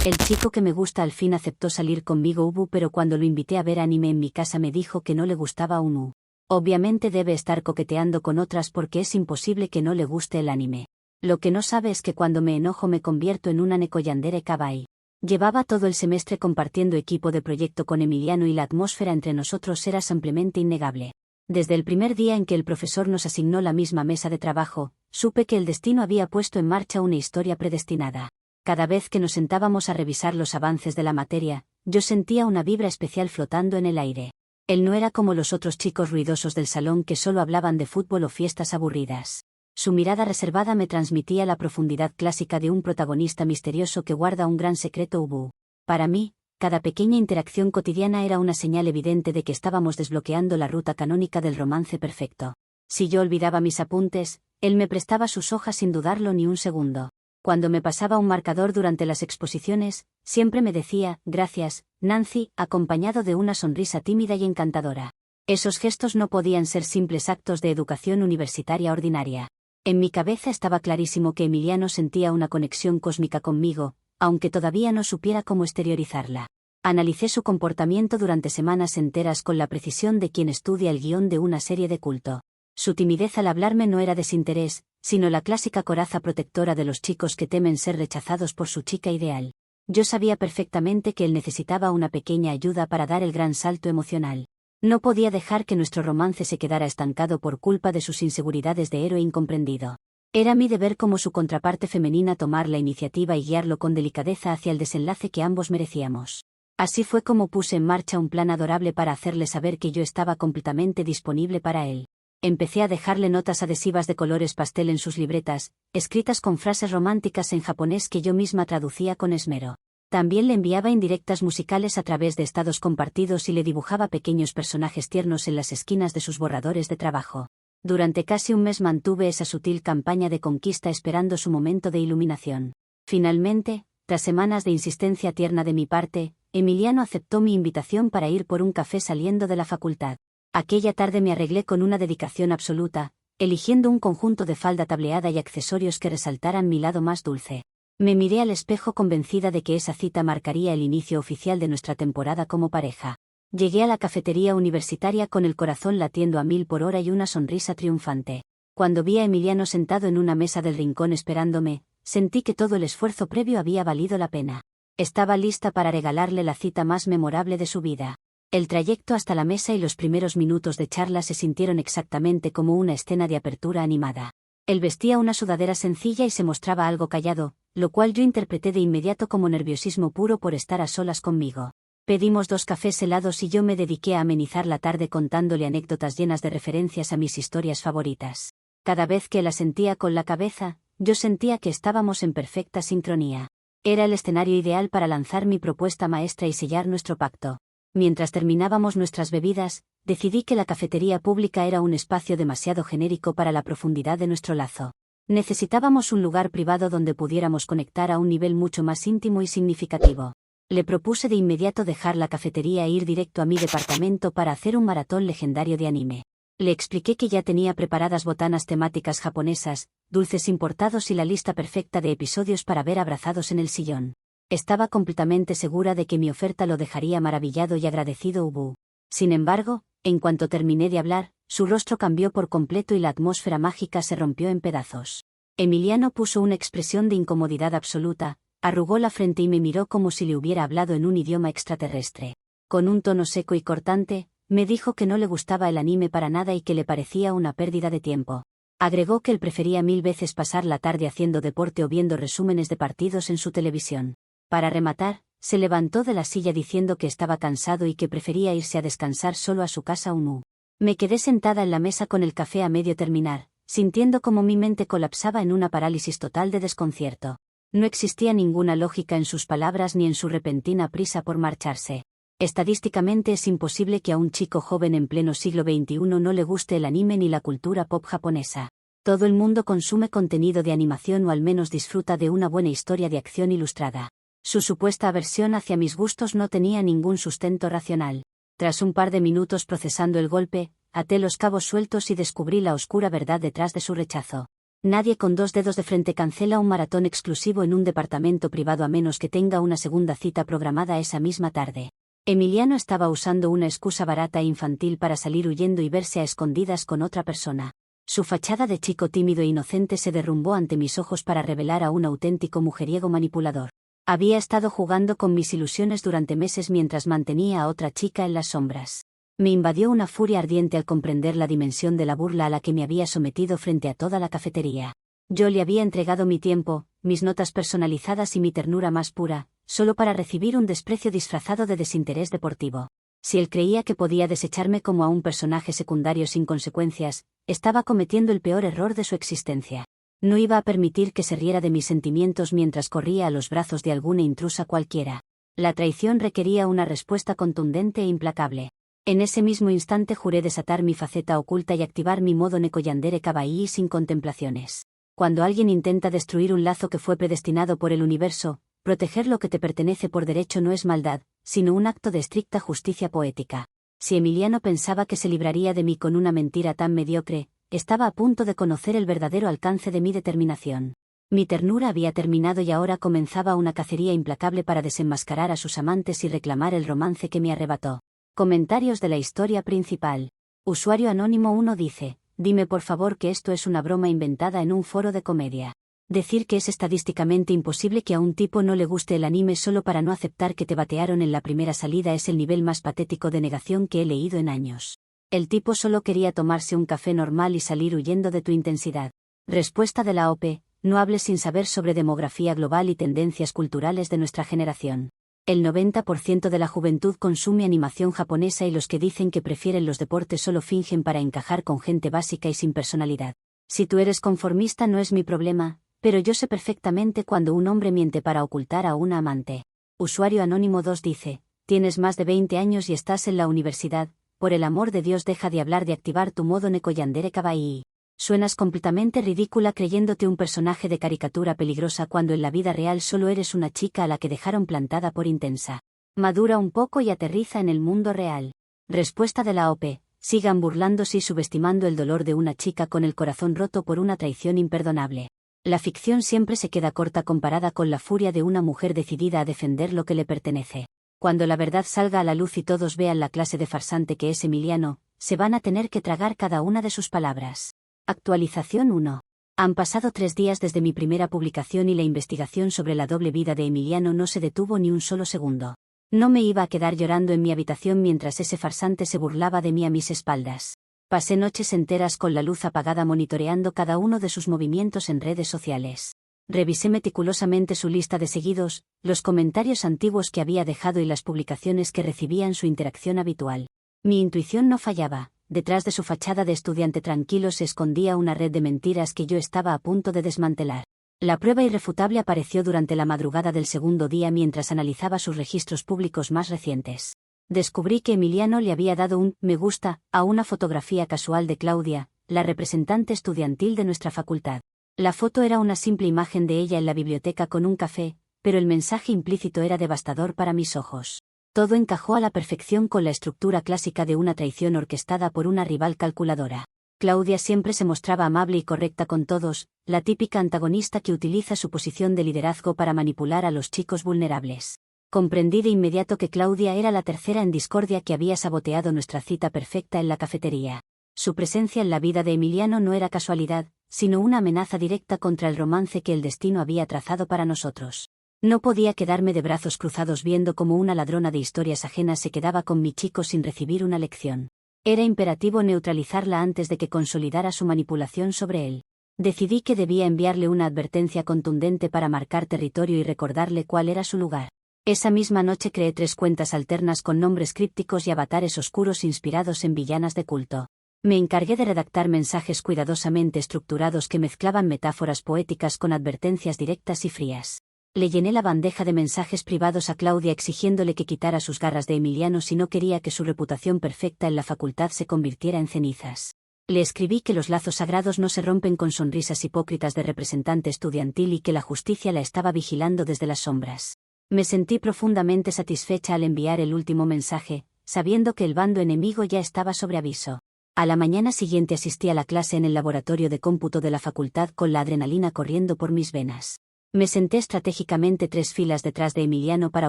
El chico que me gusta al fin aceptó salir conmigo Ubu, pero cuando lo invité a ver anime en mi casa me dijo que no le gustaba Unu. Obviamente debe estar coqueteando con otras porque es imposible que no le guste el anime. Lo que no sabe es que cuando me enojo me convierto en una nekoyandere kawaii. Llevaba todo el semestre compartiendo equipo de proyecto con Emiliano y la atmósfera entre nosotros era simplemente innegable. Desde el primer día en que el profesor nos asignó la misma mesa de trabajo, supe que el destino había puesto en marcha una historia predestinada. Cada vez que nos sentábamos a revisar los avances de la materia, yo sentía una vibra especial flotando en el aire. Él no era como los otros chicos ruidosos del salón que solo hablaban de fútbol o fiestas aburridas. Su mirada reservada me transmitía la profundidad clásica de un protagonista misterioso que guarda un gran secreto Ubu. Para mí, cada pequeña interacción cotidiana era una señal evidente de que estábamos desbloqueando la ruta canónica del romance perfecto. Si yo olvidaba mis apuntes, él me prestaba sus hojas sin dudarlo ni un segundo. Cuando me pasaba un marcador durante las exposiciones, siempre me decía, gracias, Nancy, acompañado de una sonrisa tímida y encantadora. Esos gestos no podían ser simples actos de educación universitaria ordinaria. En mi cabeza estaba clarísimo que Emiliano sentía una conexión cósmica conmigo, aunque todavía no supiera cómo exteriorizarla. Analicé su comportamiento durante semanas enteras con la precisión de quien estudia el guión de una serie de culto. Su timidez al hablarme no era desinterés, sino la clásica coraza protectora de los chicos que temen ser rechazados por su chica ideal. Yo sabía perfectamente que él necesitaba una pequeña ayuda para dar el gran salto emocional. No podía dejar que nuestro romance se quedara estancado por culpa de sus inseguridades de héroe incomprendido. Era mi deber como su contraparte femenina tomar la iniciativa y guiarlo con delicadeza hacia el desenlace que ambos merecíamos. Así fue como puse en marcha un plan adorable para hacerle saber que yo estaba completamente disponible para él. Empecé a dejarle notas adhesivas de colores pastel en sus libretas, escritas con frases románticas en japonés que yo misma traducía con esmero. También le enviaba indirectas musicales a través de estados compartidos y le dibujaba pequeños personajes tiernos en las esquinas de sus borradores de trabajo. Durante casi un mes mantuve esa sutil campaña de conquista esperando su momento de iluminación. Finalmente, tras semanas de insistencia tierna de mi parte, Emiliano aceptó mi invitación para ir por un café saliendo de la facultad. Aquella tarde me arreglé con una dedicación absoluta, eligiendo un conjunto de falda tableada y accesorios que resaltaran mi lado más dulce. Me miré al espejo convencida de que esa cita marcaría el inicio oficial de nuestra temporada como pareja. Llegué a la cafetería universitaria con el corazón latiendo a 1000 por hora y una sonrisa triunfante. Cuando vi a Emiliano sentado en una mesa del rincón esperándome, sentí que todo el esfuerzo previo había valido la pena. Estaba lista para regalarle la cita más memorable de su vida. El trayecto hasta la mesa y los primeros minutos de charla se sintieron exactamente como una escena de apertura animada. Él vestía una sudadera sencilla y se mostraba algo callado, lo cual yo interpreté de inmediato como nerviosismo puro por estar a solas conmigo. Pedimos 2 cafés helados y yo me dediqué a amenizar la tarde contándole anécdotas llenas de referencias a mis historias favoritas. Cada vez que la sentía con la cabeza, yo sentía que estábamos en perfecta sincronía. Era el escenario ideal para lanzar mi propuesta maestra y sellar nuestro pacto. Mientras terminábamos nuestras bebidas, decidí que la cafetería pública era un espacio demasiado genérico para la profundidad de nuestro lazo. Necesitábamos un lugar privado donde pudiéramos conectar a un nivel mucho más íntimo y significativo. Le propuse de inmediato dejar la cafetería e ir directo a mi departamento para hacer un maratón legendario de anime. Le expliqué que ya tenía preparadas botanas temáticas japonesas, dulces importados y la lista perfecta de episodios para ver abrazados en el sillón. Estaba completamente segura de que mi oferta lo dejaría maravillado y agradecido Ubu. Sin embargo, en cuanto terminé de hablar, su rostro cambió por completo y la atmósfera mágica se rompió en pedazos. Emiliano puso una expresión de incomodidad absoluta, arrugó la frente y me miró como si le hubiera hablado en un idioma extraterrestre. Con un tono seco y cortante, me dijo que no le gustaba el anime para nada y que le parecía una pérdida de tiempo. Agregó que él prefería 1000 veces pasar la tarde haciendo deporte o viendo resúmenes de partidos en su televisión. Para rematar, se levantó de la silla diciendo que estaba cansado y que prefería irse a descansar solo a su casa Unu. Me quedé sentada en la mesa con el café a medio terminar, sintiendo como mi mente colapsaba en una parálisis total de desconcierto. No existía ninguna lógica en sus palabras ni en su repentina prisa por marcharse. Estadísticamente es imposible que a un chico joven en pleno siglo XXI no le guste el anime ni la cultura pop japonesa. Todo el mundo consume contenido de animación o al menos disfruta de una buena historia de acción ilustrada. Su supuesta aversión hacia mis gustos no tenía ningún sustento racional. Tras un par de minutos procesando el golpe, até los cabos sueltos y descubrí la oscura verdad detrás de su rechazo. Nadie con 2 dedos de frente cancela un maratón exclusivo en un departamento privado a menos que tenga una segunda cita programada esa misma tarde. Emiliano estaba usando una excusa barata e infantil para salir huyendo y verse a escondidas con otra persona. Su fachada de chico tímido e inocente se derrumbó ante mis ojos para revelar a un auténtico mujeriego manipulador. Había estado jugando con mis ilusiones durante meses mientras mantenía a otra chica en las sombras. Me invadió una furia ardiente al comprender la dimensión de la burla a la que me había sometido frente a toda la cafetería. Yo le había entregado mi tiempo, mis notas personalizadas y mi ternura más pura, solo para recibir un desprecio disfrazado de desinterés deportivo. Si él creía que podía desecharme como a un personaje secundario sin consecuencias, estaba cometiendo el peor error de su existencia. No iba a permitir que se riera de mis sentimientos mientras corría a los brazos de alguna intrusa cualquiera. La traición requería una respuesta contundente e implacable. En ese mismo instante juré desatar mi faceta oculta y activar mi modo Neko Yandere Kawaii sin contemplaciones. Cuando alguien intenta destruir un lazo que fue predestinado por el universo, proteger lo que te pertenece por derecho no es maldad, sino un acto de estricta justicia poética. Si Emiliano pensaba que se libraría de mí con una mentira tan mediocre, estaba a punto de conocer el verdadero alcance de mi determinación. Mi ternura había terminado y ahora comenzaba una cacería implacable para desenmascarar a sus amantes y reclamar el romance que me arrebató. Comentarios de la historia principal. Usuario Anónimo 1 dice: dime por favor que esto es una broma inventada en un foro de comedia. Decir que es estadísticamente imposible que a un tipo no le guste el anime solo para no aceptar que te batearon en la primera salida es el nivel más patético de negación que he leído en años. El tipo solo quería tomarse un café normal y salir huyendo de tu intensidad. Respuesta de la OP: no hables sin saber sobre demografía global y tendencias culturales de nuestra generación. El 90% de la juventud consume animación japonesa y los que dicen que prefieren los deportes solo fingen para encajar con gente básica y sin personalidad. Si tú eres conformista no es mi problema, pero yo sé perfectamente cuando un hombre miente para ocultar a una amante. Usuario Anónimo 2 dice: tienes más de 20 años y estás en la universidad, por el amor de Dios deja de hablar de activar tu modo Neko Yandere Kawaii. Suenas completamente ridícula creyéndote un personaje de caricatura peligrosa cuando en la vida real solo eres una chica a la que dejaron plantada por intensa. Madura un poco y aterriza en el mundo real. Respuesta de la OP: sigan burlándose y subestimando el dolor de una chica con el corazón roto por una traición imperdonable. La ficción siempre se queda corta comparada con la furia de una mujer decidida a defender lo que le pertenece. Cuando la verdad salga a la luz y todos vean la clase de farsante que es Emiliano, se van a tener que tragar cada una de sus palabras. Actualización 1. Han pasado 3 días desde mi primera publicación y la investigación sobre la doble vida de Emiliano no se detuvo ni un solo segundo. No me iba a quedar llorando en mi habitación mientras ese farsante se burlaba de mí a mis espaldas. Pasé noches enteras con la luz apagada monitoreando cada uno de sus movimientos en redes sociales. Revisé meticulosamente su lista de seguidos, los comentarios antiguos que había dejado y las publicaciones que recibían su interacción habitual. Mi intuición no fallaba. Detrás de su fachada de estudiante tranquilo se escondía una red de mentiras que yo estaba a punto de desmantelar. La prueba irrefutable apareció durante la madrugada del segundo día mientras analizaba sus registros públicos más recientes. Descubrí que Emiliano le había dado un me gusta a una fotografía casual de Claudia, la representante estudiantil de nuestra facultad. La foto era una simple imagen de ella en la biblioteca con un café, pero el mensaje implícito era devastador para mis ojos. Todo encajó a la perfección con la estructura clásica de una traición orquestada por una rival calculadora. Claudia siempre se mostraba amable y correcta con todos, la típica antagonista que utiliza su posición de liderazgo para manipular a los chicos vulnerables. Comprendí de inmediato que Claudia era la tercera en discordia que había saboteado nuestra cita perfecta en la cafetería. Su presencia en la vida de Emiliano no era casualidad, sino una amenaza directa contra el romance que el destino había trazado para nosotros. No podía quedarme de brazos cruzados viendo cómo una ladrona de historias ajenas se quedaba con mi chico sin recibir una lección. Era imperativo neutralizarla antes de que consolidara su manipulación sobre él. Decidí que debía enviarle una advertencia contundente para marcar territorio y recordarle cuál era su lugar. Esa misma noche creé 3 cuentas alternas con nombres crípticos y avatares oscuros inspirados en villanas de culto. Me encargué de redactar mensajes cuidadosamente estructurados que mezclaban metáforas poéticas con advertencias directas y frías. Le llené la bandeja de mensajes privados a Claudia exigiéndole que quitara sus garras de Emiliano si no quería que su reputación perfecta en la facultad se convirtiera en cenizas. Le escribí que los lazos sagrados no se rompen con sonrisas hipócritas de representante estudiantil y que la justicia la estaba vigilando desde las sombras. Me sentí profundamente satisfecha al enviar el último mensaje, sabiendo que el bando enemigo ya estaba sobre aviso. A la mañana siguiente asistí a la clase en el laboratorio de cómputo de la facultad con la adrenalina corriendo por mis venas. Me senté estratégicamente 3 filas detrás de Emiliano para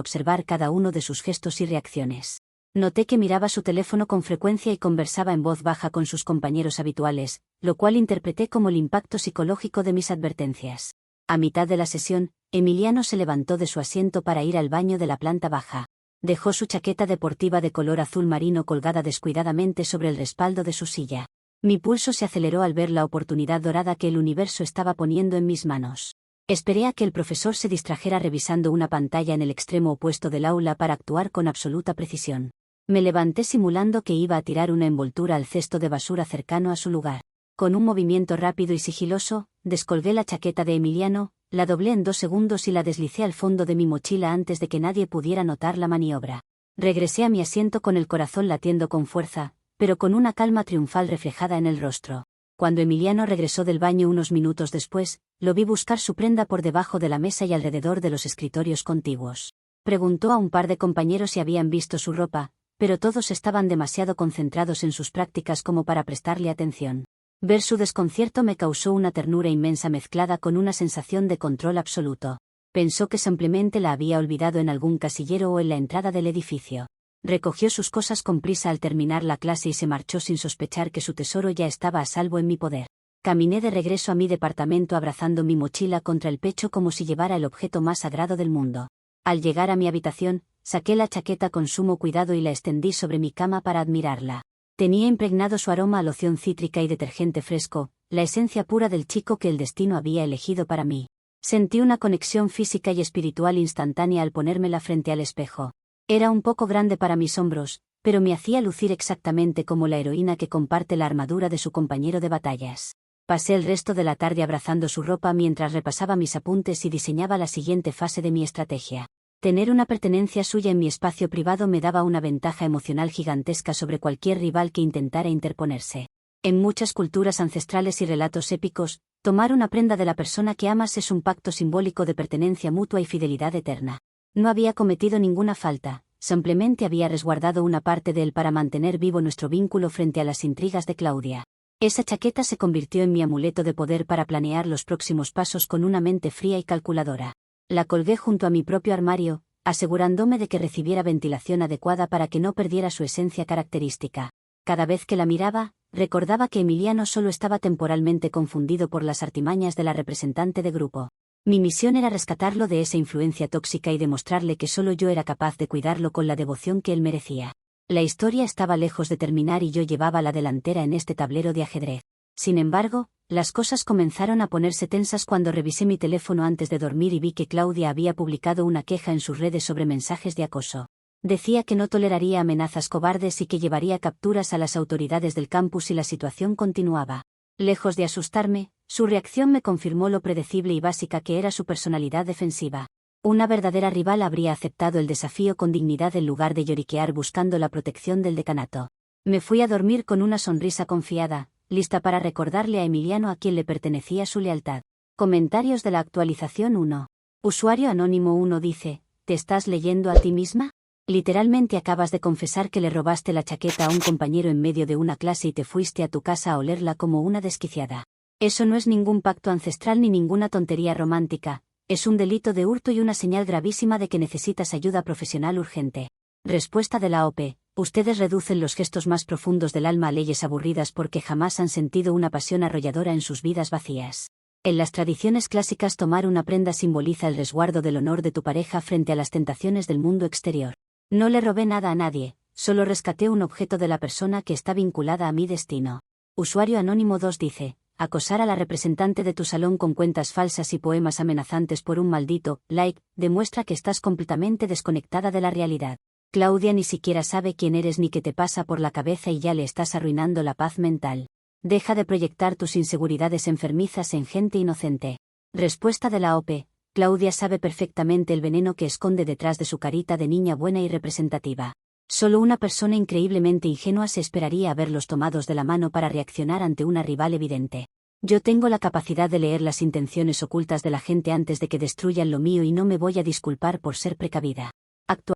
observar cada uno de sus gestos y reacciones. Noté que miraba su teléfono con frecuencia y conversaba en voz baja con sus compañeros habituales, lo cual interpreté como el impacto psicológico de mis advertencias. A mitad de la sesión, Emiliano se levantó de su asiento para ir al baño de la planta baja. Dejó su chaqueta deportiva de color azul marino colgada descuidadamente sobre el respaldo de su silla. Mi pulso se aceleró al ver la oportunidad dorada que el universo estaba poniendo en mis manos. Esperé a que el profesor se distrajera revisando una pantalla en el extremo opuesto del aula para actuar con absoluta precisión. Me levanté simulando que iba a tirar una envoltura al cesto de basura cercano a su lugar. Con un movimiento rápido y sigiloso, descolgué la chaqueta de Emiliano, la doblé en 2 segundos y la deslicé al fondo de mi mochila antes de que nadie pudiera notar la maniobra. Regresé a mi asiento con el corazón latiendo con fuerza, pero con una calma triunfal reflejada en el rostro. Cuando Emiliano regresó del baño unos minutos después, lo vi buscar su prenda por debajo de la mesa y alrededor de los escritorios contiguos. Preguntó a un par de compañeros si habían visto su ropa, pero todos estaban demasiado concentrados en sus prácticas como para prestarle atención. Ver su desconcierto me causó una ternura inmensa mezclada con una sensación de control absoluto. Pensó que simplemente la había olvidado en algún casillero o en la entrada del edificio. Recogió sus cosas con prisa al terminar la clase y se marchó sin sospechar que su tesoro ya estaba a salvo en mi poder. Caminé de regreso a mi departamento abrazando mi mochila contra el pecho como si llevara el objeto más sagrado del mundo. Al llegar a mi habitación, saqué la chaqueta con sumo cuidado y la extendí sobre mi cama para admirarla. Tenía impregnado su aroma a loción cítrica y detergente fresco, la esencia pura del chico que el destino había elegido para mí. Sentí una conexión física y espiritual instantánea al ponérmela frente al espejo. Era un poco grande para mis hombros, pero me hacía lucir exactamente como la heroína que comparte la armadura de su compañero de batallas. Pasé el resto de la tarde abrazando su ropa mientras repasaba mis apuntes y diseñaba la siguiente fase de mi estrategia. Tener una pertenencia suya en mi espacio privado me daba una ventaja emocional gigantesca sobre cualquier rival que intentara interponerse. En muchas culturas ancestrales y relatos épicos, tomar una prenda de la persona que amas es un pacto simbólico de pertenencia mutua y fidelidad eterna. No había cometido ninguna falta, simplemente había resguardado una parte de él para mantener vivo nuestro vínculo frente a las intrigas de Claudia. Esa chaqueta se convirtió en mi amuleto de poder para planear los próximos pasos con una mente fría y calculadora. La colgué junto a mi propio armario, asegurándome de que recibiera ventilación adecuada para que no perdiera su esencia característica. Cada vez que la miraba, recordaba que Emiliano solo estaba temporalmente confundido por las artimañas de la representante de grupo. Mi misión era rescatarlo de esa influencia tóxica y demostrarle que solo yo era capaz de cuidarlo con la devoción que él merecía. La historia estaba lejos de terminar y yo llevaba la delantera en este tablero de ajedrez. Sin embargo, las cosas comenzaron a ponerse tensas cuando revisé mi teléfono antes de dormir y vi que Claudia había publicado una queja en sus redes sobre mensajes de acoso. Decía que no toleraría amenazas cobardes y que llevaría capturas a las autoridades del campus si la situación continuaba. Lejos de asustarme, su reacción me confirmó lo predecible y básica que era su personalidad defensiva. Una verdadera rival habría aceptado el desafío con dignidad en lugar de lloriquear buscando la protección del decanato. Me fui a dormir con una sonrisa confiada, lista para recordarle a Emiliano a quien le pertenecía su lealtad. Comentarios de la actualización 1. Usuario Anónimo 1 dice, ¿te estás leyendo a ti misma? Literalmente acabas de confesar que le robaste la chaqueta a un compañero en medio de una clase y te fuiste a tu casa a olerla como una desquiciada. Eso no es ningún pacto ancestral ni ninguna tontería romántica. Es un delito de hurto y una señal gravísima de que necesitas ayuda profesional urgente. Respuesta de la OP. Ustedes reducen los gestos más profundos del alma a leyes aburridas porque jamás han sentido una pasión arrolladora en sus vidas vacías. En las tradiciones clásicas tomar una prenda simboliza el resguardo del honor de tu pareja frente a las tentaciones del mundo exterior. No le robé nada a nadie, solo rescaté un objeto de la persona que está vinculada a mi destino. Usuario Anónimo 2 dice, acosar a la representante de tu salón con cuentas falsas y poemas amenazantes por un maldito like demuestra que estás completamente desconectada de la realidad. Claudia ni siquiera sabe quién eres ni qué te pasa por la cabeza y ya le estás arruinando la paz mental. Deja de proyectar tus inseguridades enfermizas en gente inocente. Respuesta de la OP. Claudia sabe perfectamente el veneno que esconde detrás de su carita de niña buena y representativa. Solo una persona increíblemente ingenua se esperaría a verlos tomados de la mano para reaccionar ante una rival evidente. Yo tengo la capacidad de leer las intenciones ocultas de la gente antes de que destruyan lo mío y no me voy a disculpar por ser precavida.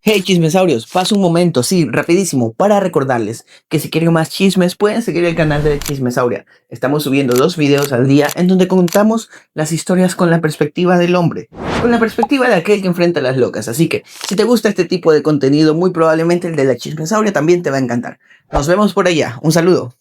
Hey chismesaurios, paso un momento, sí, rapidísimo, para recordarles que si quieren más chismes pueden seguir el canal de Chismesauria. Estamos subiendo 2 videos al día en donde contamos las historias con la perspectiva del hombre, con la perspectiva de aquel que enfrenta a las locas. Así que si te gusta este tipo de contenido, muy probablemente el de la Chismesauria también te va a encantar. Nos vemos por allá, un saludo.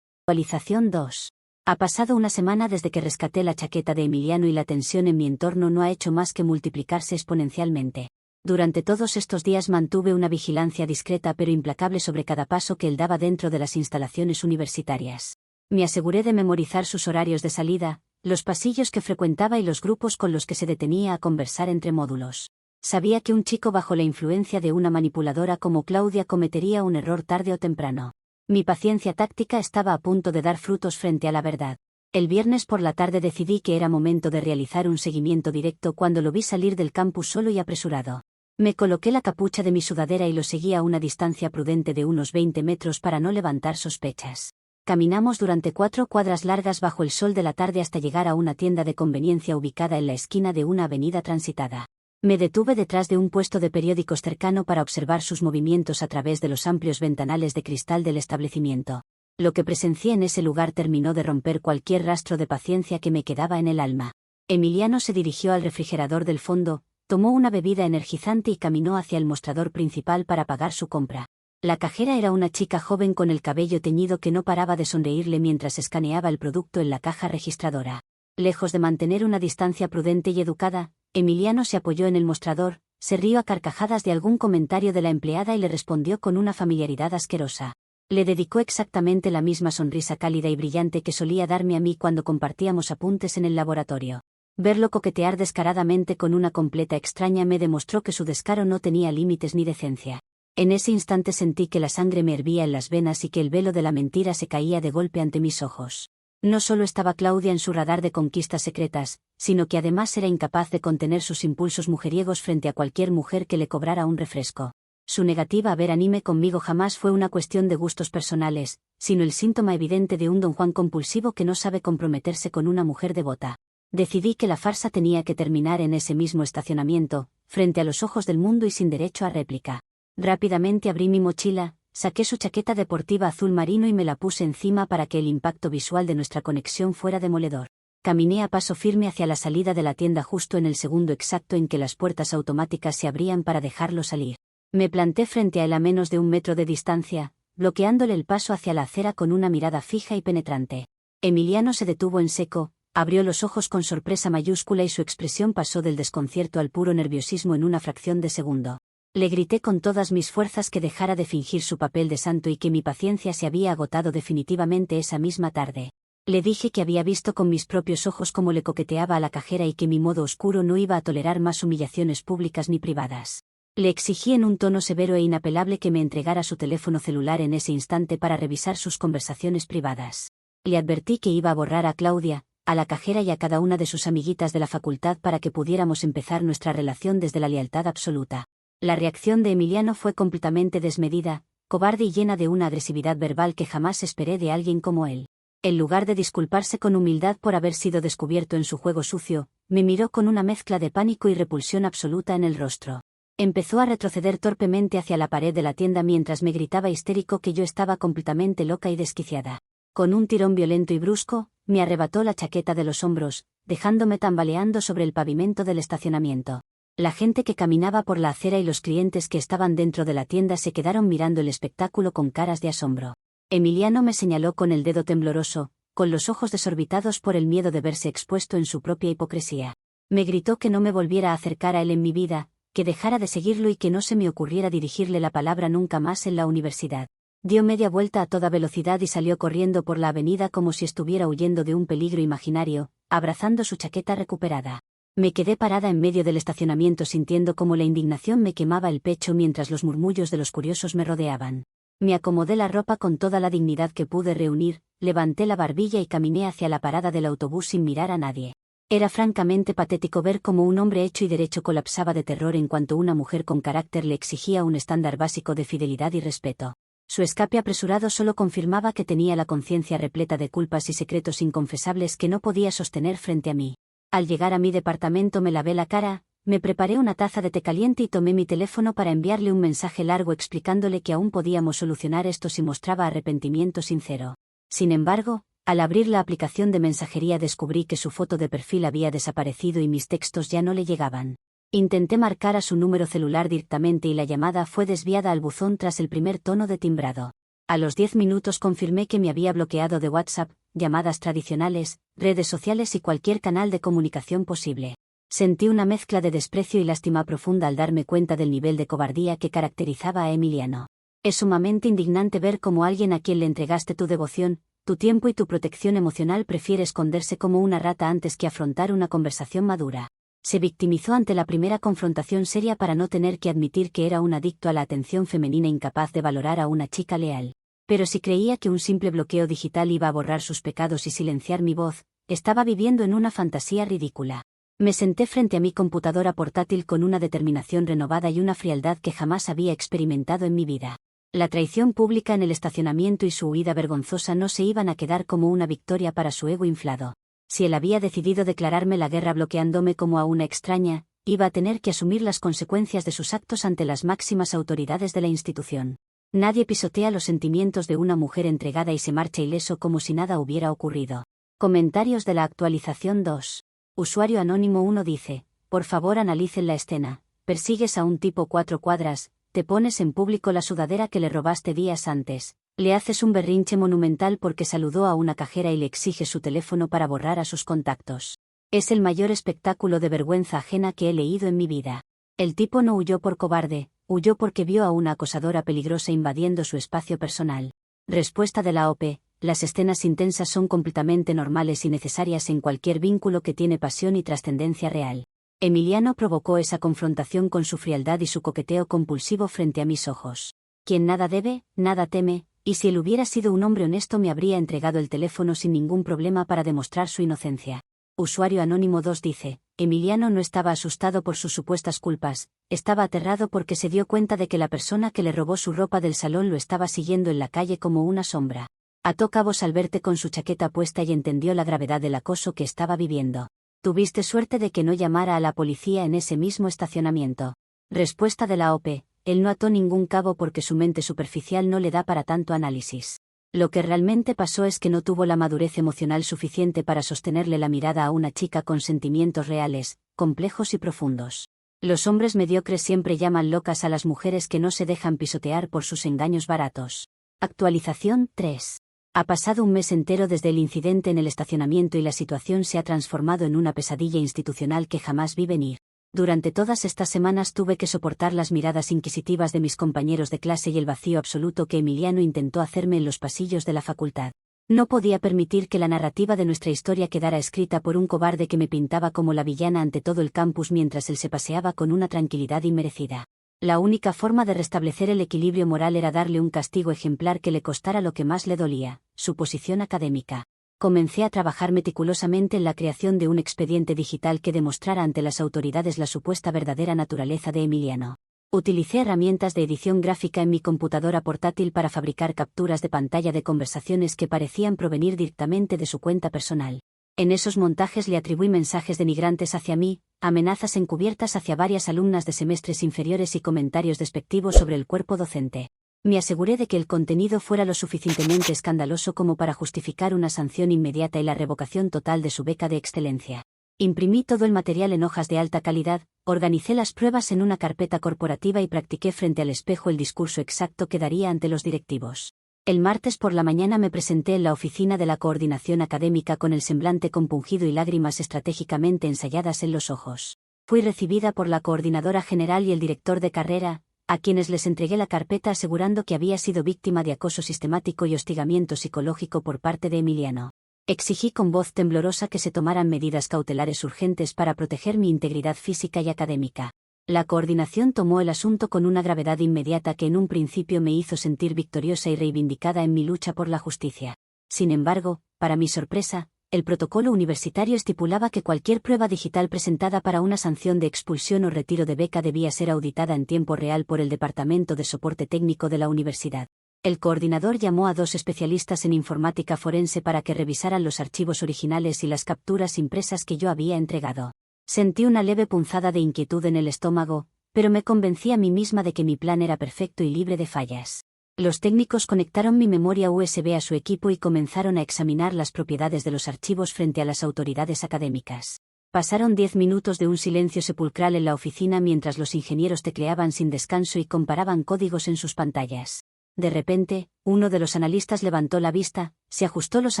Actualización 2. Ha pasado una semana desde que rescaté la chaqueta de Emiliano y la tensión en mi entorno no ha hecho más que multiplicarse exponencialmente. Durante todos estos días mantuve una vigilancia discreta pero implacable sobre cada paso que él daba dentro de las instalaciones universitarias. Me aseguré de memorizar sus horarios de salida, los pasillos que frecuentaba y los grupos con los que se detenía a conversar entre módulos. Sabía que un chico bajo la influencia de una manipuladora como Claudia cometería un error tarde o temprano. Mi paciencia táctica estaba a punto de dar frutos frente a la verdad. El viernes por la tarde decidí que era momento de realizar un seguimiento directo cuando lo vi salir del campus solo y apresurado. Me coloqué la capucha de mi sudadera y lo seguí a una distancia prudente de unos 20 metros para no levantar sospechas. Caminamos durante 4 cuadras largas bajo el sol de la tarde hasta llegar a una tienda de conveniencia ubicada en la esquina de una avenida transitada. Me detuve detrás de un puesto de periódicos cercano para observar sus movimientos a través de los amplios ventanales de cristal del establecimiento. Lo que presencié en ese lugar terminó de romper cualquier rastro de paciencia que me quedaba en el alma. Emiliano se dirigió al refrigerador del fondo, tomó una bebida energizante y caminó hacia el mostrador principal para pagar su compra. La cajera era una chica joven con el cabello teñido que no paraba de sonreírle mientras escaneaba el producto en la caja registradora. Lejos de mantener una distancia prudente y educada, Emiliano se apoyó en el mostrador, se rió a carcajadas de algún comentario de la empleada y le respondió con una familiaridad asquerosa. Le dedicó exactamente la misma sonrisa cálida y brillante que solía darme a mí cuando compartíamos apuntes en el laboratorio. Verlo coquetear descaradamente con una completa extraña me demostró que su descaro no tenía límites ni decencia. En ese instante sentí que la sangre me hervía en las venas y que el velo de la mentira se caía de golpe ante mis ojos. No solo estaba Claudia en su radar de conquistas secretas, sino que además era incapaz de contener sus impulsos mujeriegos frente a cualquier mujer que le cobrara un refresco. Su negativa a ver anime conmigo jamás fue una cuestión de gustos personales, sino el síntoma evidente de un don Juan compulsivo que no sabe comprometerse con una mujer devota. Decidí que la farsa tenía que terminar en ese mismo estacionamiento, frente a los ojos del mundo y sin derecho a réplica. Rápidamente abrí mi mochila, saqué su chaqueta deportiva azul marino y me la puse encima para que el impacto visual de nuestra conexión fuera demoledor. Caminé a paso firme hacia la salida de la tienda justo en el segundo exacto en que las puertas automáticas se abrían para dejarlo salir. Me planté frente a él a menos de 1 metro de distancia, bloqueándole el paso hacia la acera con una mirada fija y penetrante. Emiliano se detuvo en seco, abrió los ojos con sorpresa mayúscula y su expresión pasó del desconcierto al puro nerviosismo en una fracción de segundo. Le grité con todas mis fuerzas que dejara de fingir su papel de santo y que mi paciencia se había agotado definitivamente esa misma tarde. Le dije que había visto con mis propios ojos cómo le coqueteaba a la cajera y que mi modo oscuro no iba a tolerar más humillaciones públicas ni privadas. Le exigí en un tono severo e inapelable que me entregara su teléfono celular en ese instante para revisar sus conversaciones privadas. Le advertí que iba a borrar a Claudia, a la cajera y a cada una de sus amiguitas de la facultad para que pudiéramos empezar nuestra relación desde la lealtad absoluta. La reacción de Emiliano fue completamente desmedida, cobarde y llena de una agresividad verbal que jamás esperé de alguien como él. En lugar de disculparse con humildad por haber sido descubierto en su juego sucio, me miró con una mezcla de pánico y repulsión absoluta en el rostro. Empezó a retroceder torpemente hacia la pared de la tienda mientras me gritaba histérico que yo estaba completamente loca y desquiciada. Con un tirón violento y brusco, me arrebató la chaqueta de los hombros, dejándome tambaleando sobre el pavimento del estacionamiento. La gente que caminaba por la acera y los clientes que estaban dentro de la tienda se quedaron mirando el espectáculo con caras de asombro. Emiliano me señaló con el dedo tembloroso, con los ojos desorbitados por el miedo de verse expuesto en su propia hipocresía. Me gritó que no me volviera a acercar a él en mi vida, que dejara de seguirlo y que no se me ocurriera dirigirle la palabra nunca más en la universidad. Dio media vuelta a toda velocidad y salió corriendo por la avenida como si estuviera huyendo de un peligro imaginario, abrazando su chaqueta recuperada. Me quedé parada en medio del estacionamiento sintiendo como la indignación me quemaba el pecho mientras los murmullos de los curiosos me rodeaban. Me acomodé la ropa con toda la dignidad que pude reunir, levanté la barbilla y caminé hacia la parada del autobús sin mirar a nadie. Era francamente patético ver cómo un hombre hecho y derecho colapsaba de terror en cuanto una mujer con carácter le exigía un estándar básico de fidelidad y respeto. Su escape apresurado solo confirmaba que tenía la conciencia repleta de culpas y secretos inconfesables que no podía sostener frente a mí. Al llegar a mi departamento me lavé la cara, Me preparé una taza de té caliente y tomé mi teléfono para enviarle un mensaje largo explicándole que aún podíamos solucionar esto si mostraba arrepentimiento sincero. Sin embargo, al abrir la aplicación de mensajería descubrí que su foto de perfil había desaparecido y mis textos ya no le llegaban. Intenté marcar a su número celular directamente y la llamada fue desviada al buzón tras el primer tono de timbrado. A los 10 minutos confirmé que me había bloqueado de WhatsApp, llamadas tradicionales, redes sociales y cualquier canal de comunicación posible. Sentí una mezcla de desprecio y lástima profunda al darme cuenta del nivel de cobardía que caracterizaba a Emiliano. Es sumamente indignante ver cómo alguien a quien le entregaste tu devoción, tu tiempo y tu protección emocional prefiere esconderse como una rata antes que afrontar una conversación madura. Se victimizó ante la primera confrontación seria para no tener que admitir que era un adicto a la atención femenina incapaz de valorar a una chica leal. Pero si creía que un simple bloqueo digital iba a borrar sus pecados y silenciar mi voz, estaba viviendo en una fantasía ridícula. Me senté frente a mi computadora portátil con una determinación renovada y una frialdad que jamás había experimentado en mi vida. La traición pública en el estacionamiento y su huida vergonzosa no se iban a quedar como una victoria para su ego inflado. Si él había decidido declararme la guerra bloqueándome como a una extraña, iba a tener que asumir las consecuencias de sus actos ante las máximas autoridades de la institución. Nadie pisotea los sentimientos de una mujer entregada y se marcha ileso como si nada hubiera ocurrido. Comentarios de la actualización 2. Usuario anónimo 1 dice, por favor analicen la escena, persigues a un tipo 4 cuadras, te pones en público la sudadera que le robaste días antes, le haces un berrinche monumental porque saludó a una cajera y le exiges su teléfono para borrar a sus contactos. Es el mayor espectáculo de vergüenza ajena que he leído en mi vida. El tipo no huyó por cobarde, huyó porque vio a una acosadora peligrosa invadiendo su espacio personal. Respuesta de la OP. Las escenas intensas son completamente normales y necesarias en cualquier vínculo que tiene pasión y trascendencia real. Emiliano provocó esa confrontación con su frialdad y su coqueteo compulsivo frente a mis ojos. Quien nada debe, nada teme, y si él hubiera sido un hombre honesto me habría entregado el teléfono sin ningún problema para demostrar su inocencia. Usuario anónimo 2 dice, Emiliano no estaba asustado por sus supuestas culpas, estaba aterrado porque se dio cuenta de que la persona que le robó su ropa del salón lo estaba siguiendo en la calle como una sombra. Ató cabos al verte con su chaqueta puesta y entendió la gravedad del acoso que estaba viviendo. Tuviste suerte de que no llamara a la policía en ese mismo estacionamiento. Respuesta de la OP. Él no ató ningún cabo porque su mente superficial no le da para tanto análisis. Lo que realmente pasó es que no tuvo la madurez emocional suficiente para sostenerle la mirada a una chica con sentimientos reales, complejos y profundos. Los hombres mediocres siempre llaman locas a las mujeres que no se dejan pisotear por sus engaños baratos. Actualización 3. Ha pasado un mes entero desde el incidente en el estacionamiento y la situación se ha transformado en una pesadilla institucional que jamás vi venir. Durante todas estas semanas tuve que soportar las miradas inquisitivas de mis compañeros de clase y el vacío absoluto que Emiliano intentó hacerme en los pasillos de la facultad. No podía permitir que la narrativa de nuestra historia quedara escrita por un cobarde que me pintaba como la villana ante todo el campus mientras él se paseaba con una tranquilidad inmerecida. La única forma de restablecer el equilibrio moral era darle un castigo ejemplar que le costara lo que más le dolía, su posición académica. Comencé a trabajar meticulosamente en la creación de un expediente digital que demostrara ante las autoridades la supuesta verdadera naturaleza de Emiliano. Utilicé herramientas de edición gráfica en mi computadora portátil para fabricar capturas de pantalla de conversaciones que parecían provenir directamente de su cuenta personal. En esos montajes le atribuí mensajes denigrantes hacia mí, amenazas encubiertas hacia varias alumnas de semestres inferiores y comentarios despectivos sobre el cuerpo docente. Me aseguré de que el contenido fuera lo suficientemente escandaloso como para justificar una sanción inmediata y la revocación total de su beca de excelencia. Imprimí todo el material en hojas de alta calidad, organicé las pruebas en una carpeta corporativa y practiqué frente al espejo el discurso exacto que daría ante los directivos. El martes por la mañana me presenté en la oficina de la coordinación académica con el semblante compungido y lágrimas estratégicamente ensayadas en los ojos. Fui recibida por la coordinadora general y el director de carrera, a quienes les entregué la carpeta asegurando que había sido víctima de acoso sistemático y hostigamiento psicológico por parte de Emiliano. Exigí con voz temblorosa que se tomaran medidas cautelares urgentes para proteger mi integridad física y académica. La coordinación tomó el asunto con una gravedad inmediata que en un principio me hizo sentir victoriosa y reivindicada en mi lucha por la justicia. Sin embargo, para mi sorpresa, el protocolo universitario estipulaba que cualquier prueba digital presentada para una sanción de expulsión o retiro de beca debía ser auditada en tiempo real por el Departamento de Soporte Técnico de la universidad. El coordinador llamó a 2 especialistas en informática forense para que revisaran los archivos originales y las capturas impresas que yo había entregado. Sentí una leve punzada de inquietud en el estómago, pero me convencí a mí misma de que mi plan era perfecto y libre de fallas. Los técnicos conectaron mi memoria USB a su equipo y comenzaron a examinar las propiedades de los archivos frente a las autoridades académicas. Pasaron 10 minutos de un silencio sepulcral en la oficina mientras los ingenieros tecleaban sin descanso y comparaban códigos en sus pantallas. De repente, uno de los analistas levantó la vista, se ajustó los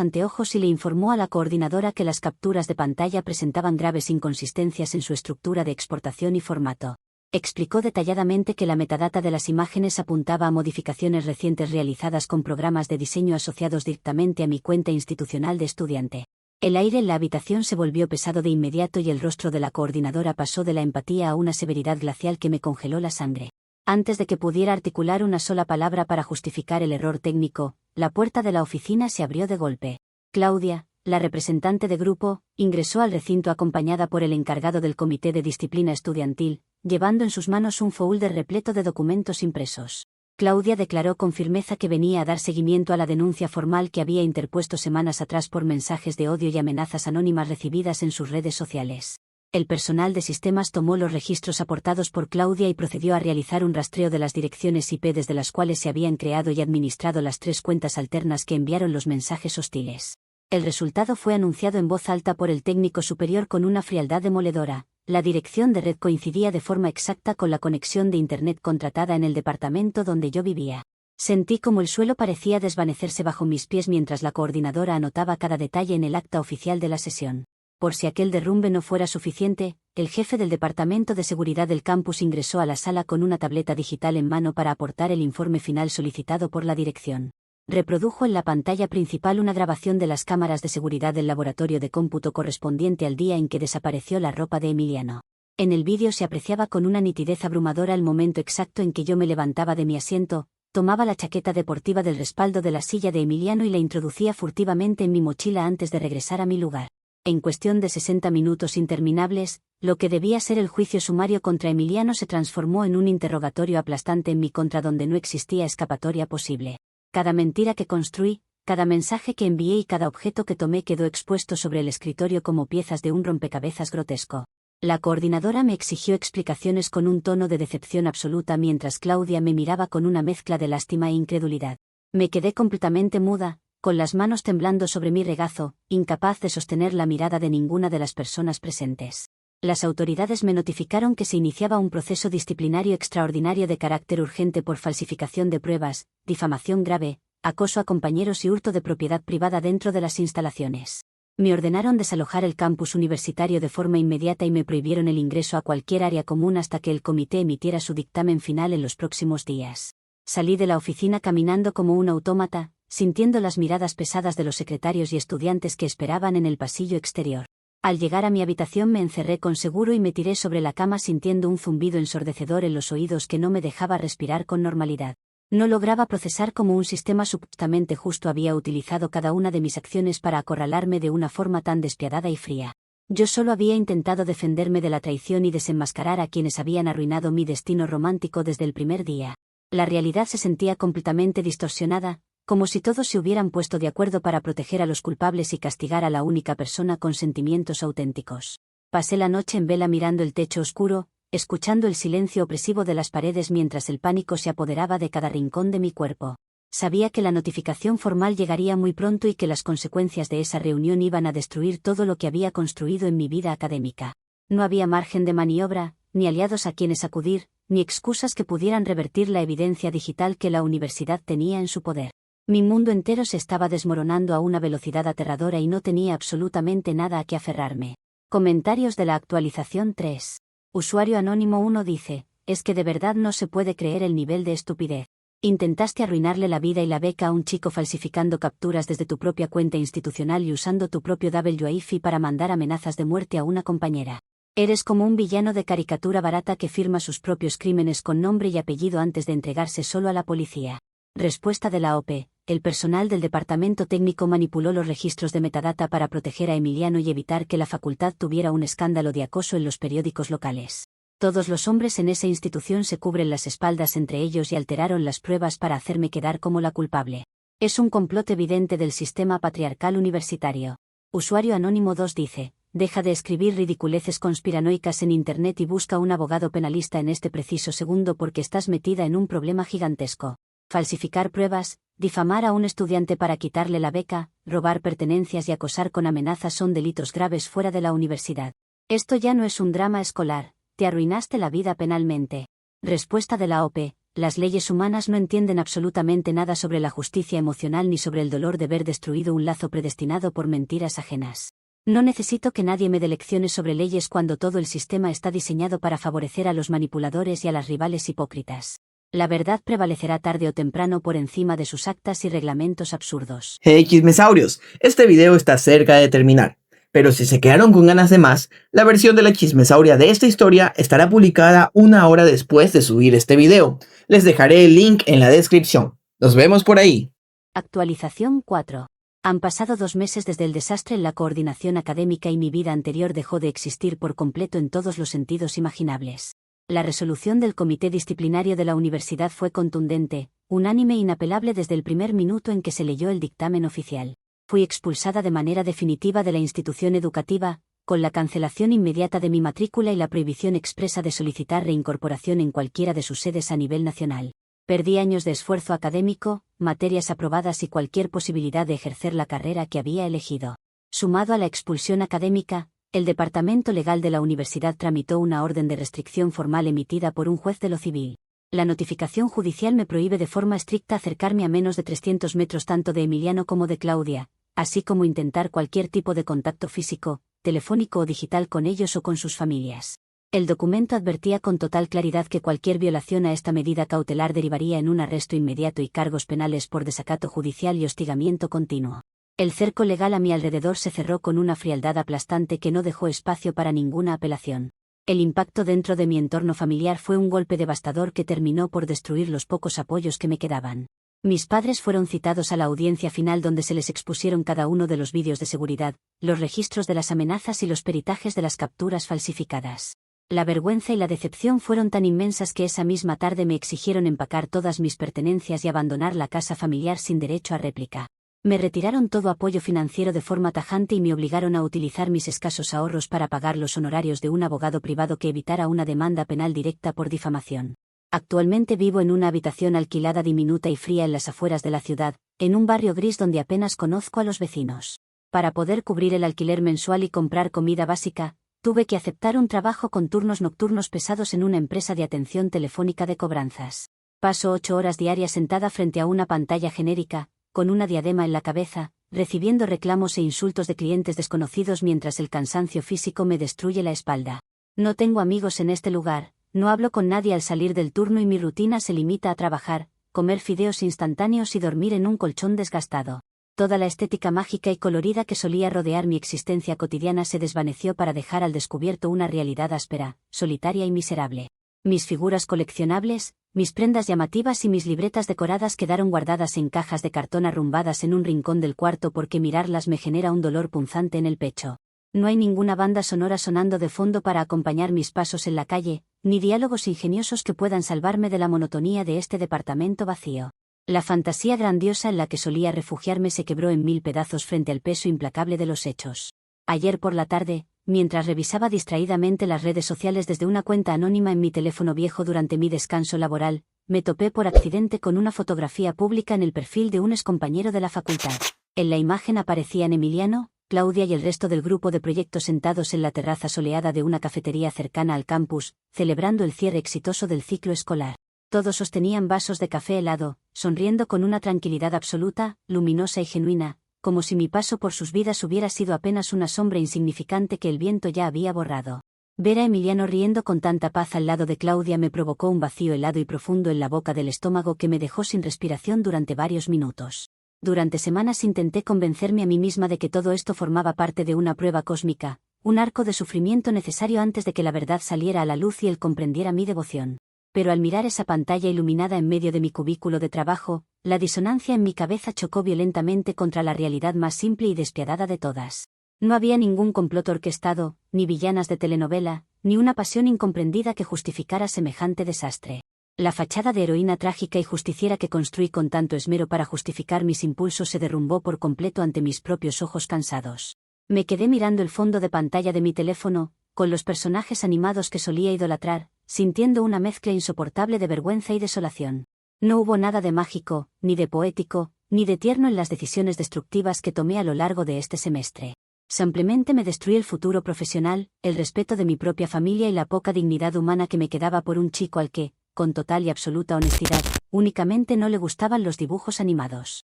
anteojos y le informó a la coordinadora que las capturas de pantalla presentaban graves inconsistencias en su estructura de exportación y formato. Explicó detalladamente que la metadata de las imágenes apuntaba a modificaciones recientes realizadas con programas de diseño asociados directamente a mi cuenta institucional de estudiante. El aire en la habitación se volvió pesado de inmediato y el rostro de la coordinadora pasó de la empatía a una severidad glacial que me congeló la sangre. Antes de que pudiera articular una sola palabra para justificar el error técnico, la puerta de la oficina se abrió de golpe. Claudia, la representante de grupo, ingresó al recinto acompañada por el encargado del comité de disciplina estudiantil, llevando en sus manos un folder repleto de documentos impresos. Claudia declaró con firmeza que venía a dar seguimiento a la denuncia formal que había interpuesto semanas atrás por mensajes de odio y amenazas anónimas recibidas en sus redes sociales. El personal de sistemas tomó los registros aportados por Claudia y procedió a realizar un rastreo de las direcciones IP desde las cuales se habían creado y administrado las 3 cuentas alternas que enviaron los mensajes hostiles. El resultado fue anunciado en voz alta por el técnico superior con una frialdad demoledora. La dirección de red coincidía de forma exacta con la conexión de Internet contratada en el departamento donde yo vivía. Sentí como el suelo parecía desvanecerse bajo mis pies mientras la coordinadora anotaba cada detalle en el acta oficial de la sesión. Por si aquel derrumbe no fuera suficiente, el jefe del Departamento de Seguridad del campus ingresó a la sala con una tableta digital en mano para aportar el informe final solicitado por la dirección. Reprodujo en la pantalla principal una grabación de las cámaras de seguridad del laboratorio de cómputo correspondiente al día en que desapareció la ropa de Emiliano. En el vídeo se apreciaba con una nitidez abrumadora el momento exacto en que yo me levantaba de mi asiento, tomaba la chaqueta deportiva del respaldo de la silla de Emiliano y la introducía furtivamente en mi mochila antes de regresar a mi lugar. En cuestión de 60 minutos interminables, lo que debía ser el juicio sumario contra Emiliano se transformó en un interrogatorio aplastante en mi contra donde no existía escapatoria posible. Cada mentira que construí, cada mensaje que envié y cada objeto que tomé quedó expuesto sobre el escritorio como piezas de un rompecabezas grotesco. La coordinadora me exigió explicaciones con un tono de decepción absoluta mientras Claudia me miraba con una mezcla de lástima e incredulidad. Me quedé completamente muda, con las manos temblando sobre mi regazo, incapaz de sostener la mirada de ninguna de las personas presentes. Las autoridades me notificaron que se iniciaba un proceso disciplinario extraordinario de carácter urgente por falsificación de pruebas, difamación grave, acoso a compañeros y hurto de propiedad privada dentro de las instalaciones. Me ordenaron desalojar el campus universitario de forma inmediata y me prohibieron el ingreso a cualquier área común hasta que el comité emitiera su dictamen final en los próximos días. Salí de la oficina caminando como un autómata, sintiendo las miradas pesadas de los secretarios y estudiantes que esperaban en el pasillo exterior. Al llegar a mi habitación me encerré con seguro y me tiré sobre la cama sintiendo un zumbido ensordecedor en los oídos que no me dejaba respirar con normalidad. No lograba procesar cómo un sistema supuestamente justo había utilizado cada una de mis acciones para acorralarme de una forma tan despiadada y fría. Yo solo había intentado defenderme de la traición y desenmascarar a quienes habían arruinado mi destino romántico desde el primer día. La realidad se sentía completamente distorsionada, como si todos se hubieran puesto de acuerdo para proteger a los culpables y castigar a la única persona con sentimientos auténticos. Pasé la noche en vela mirando el techo oscuro, escuchando el silencio opresivo de las paredes mientras el pánico se apoderaba de cada rincón de mi cuerpo. Sabía que la notificación formal llegaría muy pronto y que las consecuencias de esa reunión iban a destruir todo lo que había construido en mi vida académica. No había margen de maniobra, ni aliados a quienes acudir, ni excusas que pudieran revertir la evidencia digital que la universidad tenía en su poder. Mi mundo entero se estaba desmoronando a una velocidad aterradora y no tenía absolutamente nada a que aferrarme. Comentarios de la actualización 3. Usuario anónimo 1 dice, es que de verdad no se puede creer el nivel de estupidez. Intentaste arruinarle la vida y la beca a un chico falsificando capturas desde tu propia cuenta institucional y usando tu propio WiFi para mandar amenazas de muerte a una compañera. Eres como un villano de caricatura barata que firma sus propios crímenes con nombre y apellido antes de entregarse solo a la policía. Respuesta de la OP. El personal del departamento técnico manipuló los registros de metadata para proteger a Emiliano y evitar que la facultad tuviera un escándalo de acoso en los periódicos locales. Todos los hombres en esa institución se cubren las espaldas entre ellos y alteraron las pruebas para hacerme quedar como la culpable. Es un complot evidente del sistema patriarcal universitario. Usuario anónimo 2 dice, deja de escribir ridiculeces conspiranoicas en internet y busca un abogado penalista en este preciso segundo porque estás metida en un problema gigantesco. Falsificar pruebas, difamar a un estudiante para quitarle la beca, robar pertenencias y acosar con amenazas son delitos graves fuera de la universidad. Esto ya no es un drama escolar, te arruinaste la vida penalmente. Respuesta de la OPE. Las leyes humanas no entienden absolutamente nada sobre la justicia emocional ni sobre el dolor de ver destruido un lazo predestinado por mentiras ajenas. No necesito que nadie me dé lecciones sobre leyes cuando todo el sistema está diseñado para favorecer a los manipuladores y a las rivales hipócritas. La verdad prevalecerá tarde o temprano por encima de sus actas y reglamentos absurdos. Hey chismesaurios, este video está cerca de terminar. Pero si se quedaron con ganas de más, la versión de la chismesauria de esta historia estará publicada 1 hora después de subir este video. Les dejaré el link en la descripción. Nos vemos por ahí. Actualización 4. Han pasado 2 meses desde el desastre en la coordinación académica y mi vida anterior dejó de existir por completo en todos los sentidos imaginables. La resolución del comité disciplinario de la universidad fue contundente, unánime e inapelable desde el primer minuto en que se leyó el dictamen oficial. Fui expulsada de manera definitiva de la institución educativa, con la cancelación inmediata de mi matrícula y la prohibición expresa de solicitar reincorporación en cualquiera de sus sedes a nivel nacional. Perdí años de esfuerzo académico, materias aprobadas y cualquier posibilidad de ejercer la carrera que había elegido. Sumado a la expulsión académica, el Departamento Legal de la Universidad tramitó una orden de restricción formal emitida por un juez de lo civil. La notificación judicial me prohíbe de forma estricta acercarme a menos de 300 metros tanto de Emiliano como de Claudia, así como intentar cualquier tipo de contacto físico, telefónico o digital con ellos o con sus familias. El documento advertía con total claridad que cualquier violación a esta medida cautelar derivaría en un arresto inmediato y cargos penales por desacato judicial y hostigamiento continuo. El cerco legal a mi alrededor se cerró con una frialdad aplastante que no dejó espacio para ninguna apelación. El impacto dentro de mi entorno familiar fue un golpe devastador que terminó por destruir los pocos apoyos que me quedaban. Mis padres fueron citados a la audiencia final donde se les expusieron cada uno de los vídeos de seguridad, los registros de las amenazas y los peritajes de las capturas falsificadas. La vergüenza y la decepción fueron tan inmensas que esa misma tarde me exigieron empacar todas mis pertenencias y abandonar la casa familiar sin derecho a réplica. Me retiraron todo apoyo financiero de forma tajante y me obligaron a utilizar mis escasos ahorros para pagar los honorarios de un abogado privado que evitara una demanda penal directa por difamación. Actualmente vivo en una habitación alquilada diminuta y fría en las afueras de la ciudad, en un barrio gris donde apenas conozco a los vecinos. Para poder cubrir el alquiler mensual y comprar comida básica, tuve que aceptar un trabajo con turnos nocturnos pesados en una empresa de atención telefónica de cobranzas. Paso 8 horas diarias sentada frente a una pantalla genérica, con una diadema en la cabeza, recibiendo reclamos e insultos de clientes desconocidos mientras el cansancio físico me destruye la espalda. No tengo amigos en este lugar, no hablo con nadie al salir del turno y mi rutina se limita a trabajar, comer fideos instantáneos y dormir en un colchón desgastado. Toda la estética mágica y colorida que solía rodear mi existencia cotidiana se desvaneció para dejar al descubierto una realidad áspera, solitaria y miserable. Mis figuras coleccionables, mis prendas llamativas y mis libretas decoradas quedaron guardadas en cajas de cartón arrumbadas en un rincón del cuarto porque mirarlas me genera un dolor punzante en el pecho. No hay ninguna banda sonora sonando de fondo para acompañar mis pasos en la calle, ni diálogos ingeniosos que puedan salvarme de la monotonía de este departamento vacío. La fantasía grandiosa en la que solía refugiarme se quebró en 1000 pedazos frente al peso implacable de los hechos. Ayer por la tarde, mientras revisaba distraídamente las redes sociales desde una cuenta anónima en mi teléfono viejo durante mi descanso laboral, me topé por accidente con una fotografía pública en el perfil de un excompañero de la facultad. En la imagen aparecían Emiliano, Claudia y el resto del grupo de proyectos sentados en la terraza soleada de una cafetería cercana al campus, celebrando el cierre exitoso del ciclo escolar. Todos sostenían vasos de café helado, sonriendo con una tranquilidad absoluta, luminosa y genuina, como si mi paso por sus vidas hubiera sido apenas una sombra insignificante que el viento ya había borrado. Ver a Emiliano riendo con tanta paz al lado de Claudia me provocó un vacío helado y profundo en la boca del estómago que me dejó sin respiración durante varios minutos. Durante semanas intenté convencerme a mí misma de que todo esto formaba parte de una prueba cósmica, un arco de sufrimiento necesario antes de que la verdad saliera a la luz y él comprendiera mi devoción. Pero al mirar esa pantalla iluminada en medio de mi cubículo de trabajo, la disonancia en mi cabeza chocó violentamente contra la realidad más simple y despiadada de todas. No había ningún complot orquestado, ni villanas de telenovela, ni una pasión incomprendida que justificara semejante desastre. La fachada de heroína trágica y justiciera que construí con tanto esmero para justificar mis impulsos se derrumbó por completo ante mis propios ojos cansados. Me quedé mirando el fondo de pantalla de mi teléfono, con los personajes animados que solía idolatrar, sintiendo una mezcla insoportable de vergüenza y desolación. No hubo nada de mágico, ni de poético, ni de tierno en las decisiones destructivas que tomé a lo largo de este semestre. Simplemente me destruí el futuro profesional, el respeto de mi propia familia y la poca dignidad humana que me quedaba por un chico al que, con total y absoluta honestidad, únicamente no le gustaban los dibujos animados.